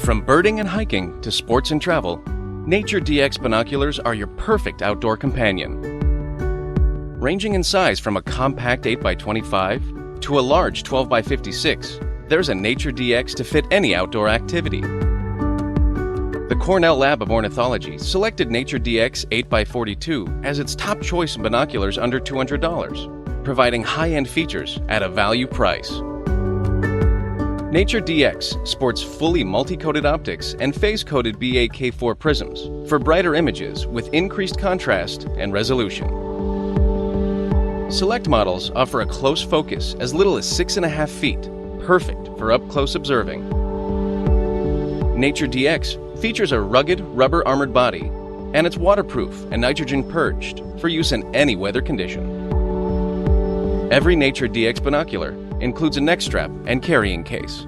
From birding and hiking to sports and travel, Nature DX binoculars are your perfect outdoor companion. Ranging in size from a compact 8x25 to a large 12x56, there's a Nature DX to fit any outdoor activity. The Cornell Lab of Ornithology selected Nature DX 8x42 as its top choice in binoculars under $200, providing high-end features at a value price. Nature DX sports fully multi-coated optics and phase-coated BAK4 prisms for brighter images with increased contrast and resolution. Select models offer a close focus as little as 6.5 feet, perfect for up-close observing. Nature DX features a rugged, rubber-armored body, and it's waterproof and nitrogen-purged for use in any weather condition. Every Nature DX binocular includes a neck strap and carrying case.